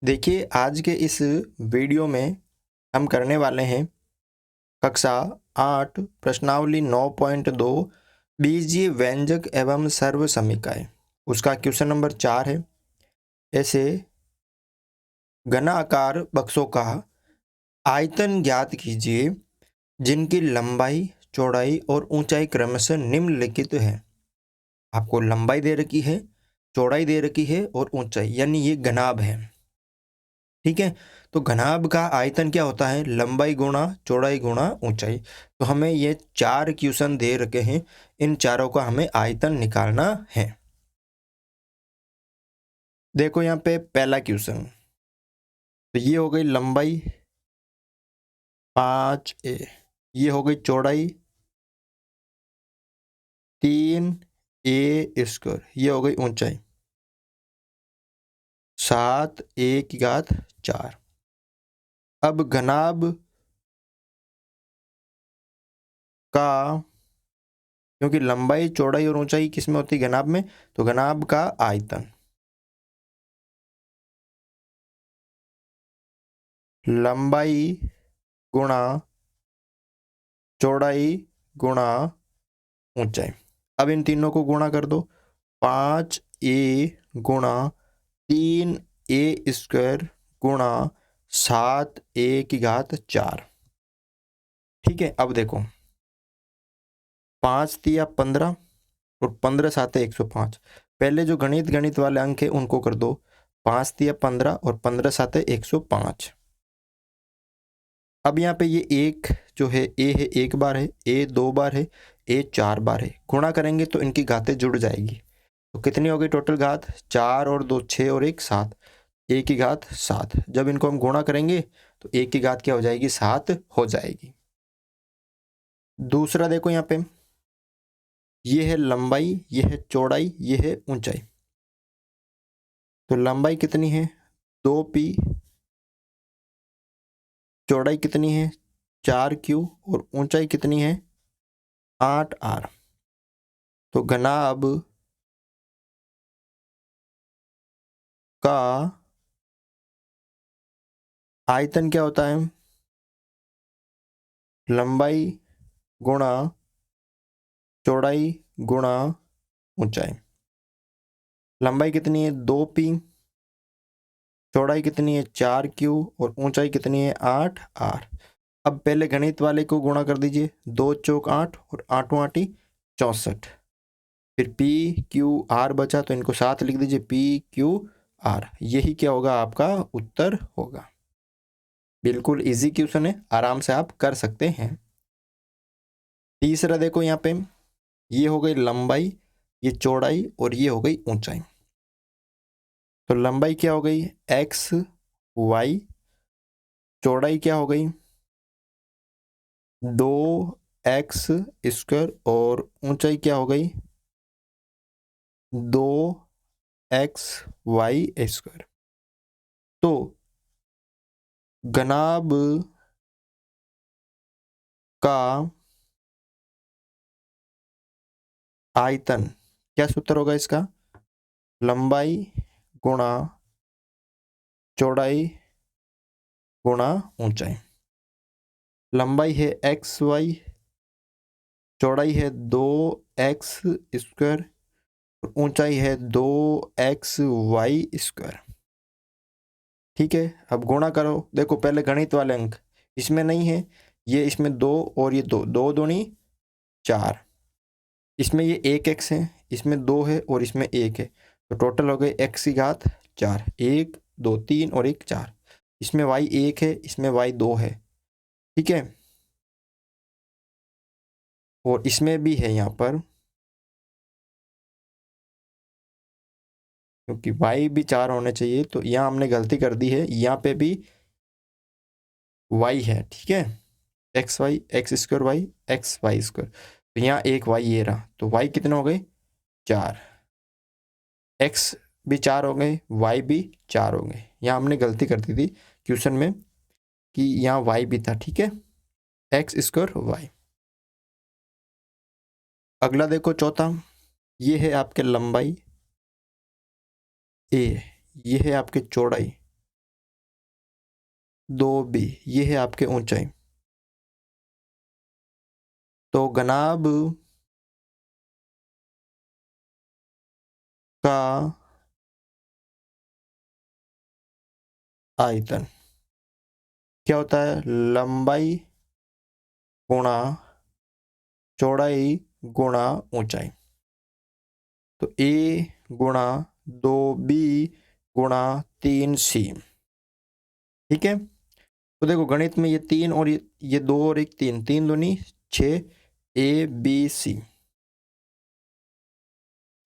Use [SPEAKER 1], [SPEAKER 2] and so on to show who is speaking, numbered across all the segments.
[SPEAKER 1] देखिए, आज के इस वीडियो में हम करने वाले हैं कक्षा 8 प्रश्नावली 9.2 बीजीय व्यंजक एवं सर्व समीकाएं। उसका क्वेश्चन नंबर 4 है। ऐसे घनाकार बक्सों का आयतन ज्ञात कीजिए जिनकी लंबाई, चौड़ाई और ऊंचाई क्रमशः निम्नलिखित है। आपको लंबाई दे रखी है, चौड़ाई दे रखी है और ऊंचाई, यानी ये घनाभ है। ठीक है, तो घनाभ का आयतन क्या होता है? लंबाई गुणा चौड़ाई गुणा ऊंचाई। तो हमें ये 4 क्वेश्चन दे रखे हैं, इन चारों का हमें आयतन निकालना है। देखो यहाँ पे पहला क्वेश्चन, तो ये हो गई लंबाई 5a, ये हो गई चौड़ाई 3a², ये हो गई ऊंचाई 7a⁴। अब घनाभ का, क्योंकि लंबाई चौड़ाई और ऊंचाई किसमें होती है? घनाभ में। तो घनाभ का आयतन लंबाई गुणा चौड़ाई गुणा ऊंचाई। अब इन तीनों को गुणा कर दो, 5a गुणा 3a² गुणा 7a⁴। ठीक है, अब देखो 5 तिया 15 और 15 साते 105। पहले जो गणित वाले अंक है उनको कर दो, 5 तिया 15 और 15 साते 105। अब यहाँ पे ये एक जो है ए है, एक बार है, ए 2 बार है, ए 4 बार है। गुणा करेंगे तो इनकी घातें जुड़ जाएगी। तो कितनी हो गई टोटल घात? 4 और 2 6 और 1 7, ए की घात 7। जब इनको हम गुणा करेंगे तो ए की घात क्या हो जाएगी? 7 हो जाएगी। दूसरा देखो यहाँ पे, ये है लंबाई, ये है चौड़ाई, ये है ऊंचाई। तो लंबाई कितनी है? 2p, चौड़ाई कितनी है? 4q और ऊंचाई कितनी है? 8r। तो घनाभ का आयतन क्या होता है? लंबाई गुणा चौड़ाई गुणा ऊंचाई। लंबाई कितनी है? 2p, चौड़ाई कितनी है? 4q और ऊंचाई कितनी है? 8r। अब पहले गणित वाले को गुणा कर दीजिए, 2 चौक 8 और 8 8 64। फिर p q r बचा तो इनको साथ लिख दीजिए, p q r। यही क्या होगा? आपका उत्तर होगा। बिल्कुल इजी क्वेश्चन है, आराम से आप कर सकते हैं। तीसरा देखो यहाँ पे, ये हो गई लंबाई, ये चौड़ाई और ये हो गई ऊंचाई। तो लंबाई क्या हो गई? x y, चौड़ाई क्या हो गई? 2x² और ऊंचाई क्या हो गई? 2xy²। तो घनाभ का आयतन, क्या सूत्र होगा इसका? लंबाई गुणा चौड़ाई गुणा ऊंचाई। लंबाई है xy, चौड़ाई है 2x² और ऊंचाई है 2xy²। ठीक है, अब गुणा करो। देखो पहले गणित वाले अंक इसमें नहीं है, ये इसमें 2 और ये 2, 2 दूनी 4। इसमें ये 1x है, इसमें 2 है और इसमें 1 है। तो टोटल हो गए x की घात 4, 1 2 3 और 1 4। इसमें y 1 है, इसमें y 2 है। ठीक है, और इसमें भी है यहाँ पर, क्योंकि y भी 4 होने चाहिए तो यहाँ हमने गलती कर दी है, यहाँ पे भी y है। ठीक है, xy x² y xy²। तो यहाँ एक y ये रहा, तो y कितने हो गए? 4। x भी 4 हो गए, y भी 4 हो गए। यहाँ हमने गलती कर दी थी क्वेश्चन में कि यहाँ y भी था। ठीक है, x² y। अगला देखो चौथा, ये है आपके लंबाई a, ये है आपके चौड़ाई 2b, ये है आपके ऊंचाई। तो घनाभ का आयतन क्या होता है? लंबाई गुणा चौड़ाई गुणा ऊंचाई। तो a गुणा 2b गुणा 3c। ठीक है, तो देखो गणित में ये 3 और ये 2 और एक 3, 3 दूनी 6, ABC,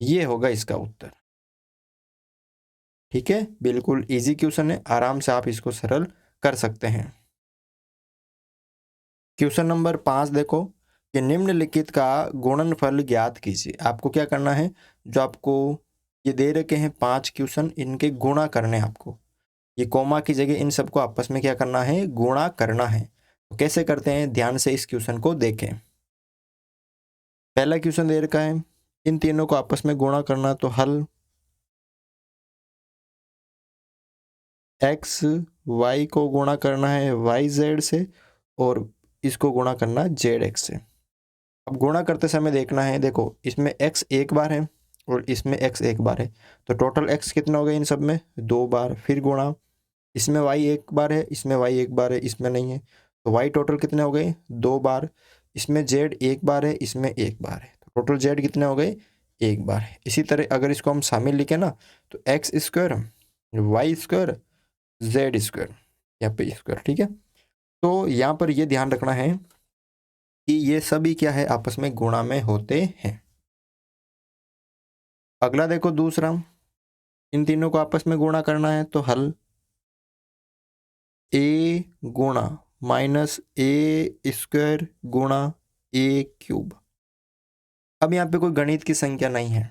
[SPEAKER 1] ये होगा इसका उत्तर। ठीक है, बिल्कुल इजी क्वेश्चन है, आराम से आप इसको सरल कर सकते हैं। क्वेश्चन नंबर 5 देखो कि निम्नलिखित का गुणनफल ज्ञात कीजिए। आपको क्या करना है, जो आपको ये दे रखे हैं 5 क्वेश्चन, इनके गुणा करने हैं आपको। ये कोमा की जगह इन सबको आपस में क्या करना है? गुणा करना है। तो कैसे करते हैं, ध्यान से इस क्वेश्चन को देखें। पहला क्वेश्चन दे रखा है, इन तीनों को आपस में गुणा करना। तो हल एक्स वाई को गुणा करना है वाई जेड से, और इसको गुणा करना जेड एक्स से। अब गुणा करते समय देखना है, देखो इसमें x एक बार है और इसमें x एक बार है, तो टोटल x कितना हो गया इन सब में? 2 बार। फिर गुणा, इसमें y एक बार है, इसमें y एक बार है, इसमें नहीं है, तो y टोटल कितने हो गए? 2 बार। इसमें z एक बार है, इसमें एक बार है, तो टोटल z कितने हो गए? एक बार है। इसी तरह अगर इसको हम शामिल लिखें ना, तो x square y square z square, यहाँ पे स्क्वायर। ठीक है, तो यहाँ पर ये ध्यान रखना है कि ये सभी क्या है? आपस में गुणा में होते हैं। अगला देखो दूसरा, इन तीनों को आपस में गुणा करना है। तो हल a गुणा माइनस ए स्क्वायर गुणा ए क्यूब। अब यहाँ पे कोई गणित की संख्या नहीं है।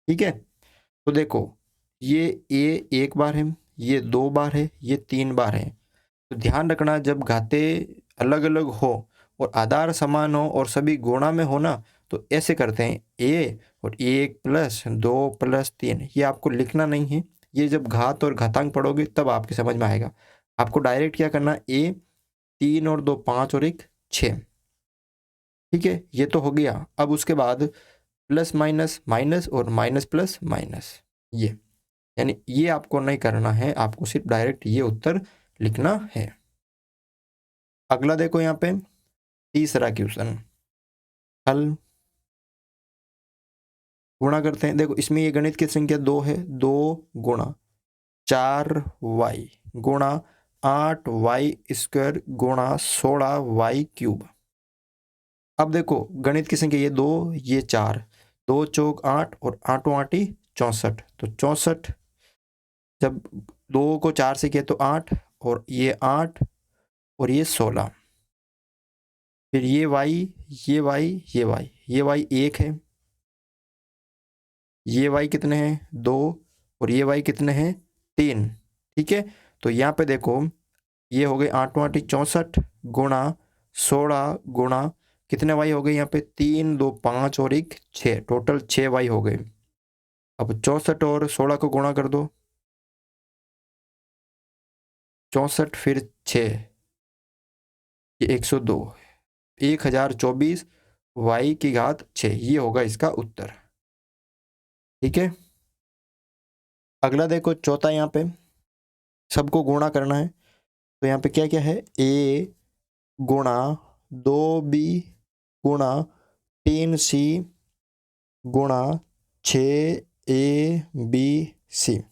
[SPEAKER 1] ठीक है, तो देखो ये a एक बार है, ये 2 बार है, ये 3 बार है। तो ध्यान रखना, जब घाते अलग अलग हो और आधार समान हो और सभी गुणा में हो ना, तो ऐसे करते हैं a और 1 प्लस 2 प्लस 3। ये आपको लिखना नहीं है, ये जब घात और घातांक पढ़ोगे तब आपके समझ में आएगा। आपको डायरेक्ट क्या करना, a 3 और 2 5 और 1 6। ठीक है, ये तो हो गया। अब उसके बाद प्लस माइनस माइनस और माइनस प्लस माइनस, ये यानी ये आपको नहीं करना है, आपको सिर्फ डायरेक्ट ये उत्तर लिखना है। अगला देखो यहाँ पे तीसरा क्वेश्चन, हल गुणा करते हैं। देखो इसमें ये गणित की संख्या 2 है, 2 गुणा 4y गुणा 8y स्क्वायर गुणा 16y क्यूब। अब देखो गणित की संख्या ये 2 ये 4, 2 चौक 8 और 8 आठी 64। तो 64 जब 2 को 4 से किया तो 8, और ये 8 और ये 16। फिर ये y ये y ये y, ये y 1 है, ये y कितने हैं? 2, और ये y कितने हैं? 3। ठीक है, तो यहाँ पे देखो ये हो गए 8 आठी 64 गुणा 16 गुणा कितने y हो गए यहाँ पे? 3 2 5 और 1 6, टोटल 6 y हो गए। अब 64 और 16 को गुणा कर दो, 64 फिर 6, ये 102, 1024 y की घात 6, ये होगा इसका उत्तर। ठीक है, अगला देखो चौथा, यहाँ पे सबको गुणा करना है। तो यहाँ पे क्या क्या है? a गुणा 2b गुणा 3c गुणा 6abc।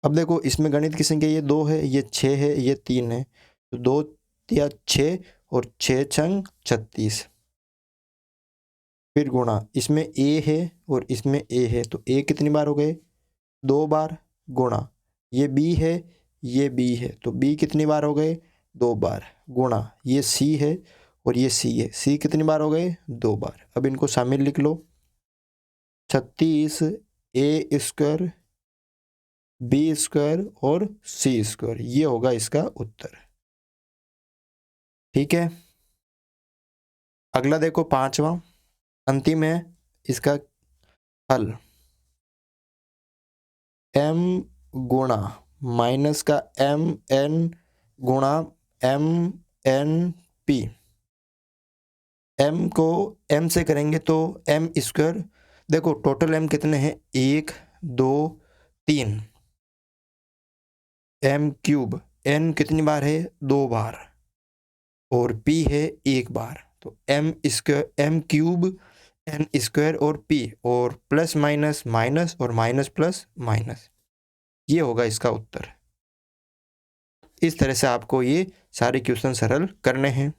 [SPEAKER 1] अब देखो इसमें गणित की संख्या ये 2 है, ये 6 है, ये 3 है, तो 2 या 6 और 6 छंग 36। फिर गुणा, इसमें a है और इसमें a है, तो a कितनी बार हो गए? 2 बार। गुणा, ये b है, ये b है, तो b कितनी बार हो गए? 2 बार। गुणा, ये c है और ये c है, c कितनी बार हो गए? 2 बार। अब इनको शामिल लिख लो, 36 a स्क्वायर बी स्क्वायर और सी स्क्वायर, ये होगा इसका उत्तर। ठीक है, अगला देखो पांचवा, अंतिम है इसका हल, m गुणा माइनस का एम एन गुणा एम एन पी। एम को एम से करेंगे तो एम स्क्वायर, देखो टोटल एम कितने हैं, 1 2 3। एम क्यूब, एन कितनी बार है, 2 बार, और पी है 1 बार, तो m square, m cube n square और पी, और प्लस माइनस माइनस और माइनस प्लस माइनस, ये होगा इसका उत्तर। इस तरह से आपको ये सारे क्वेश्चन सरल करने हैं।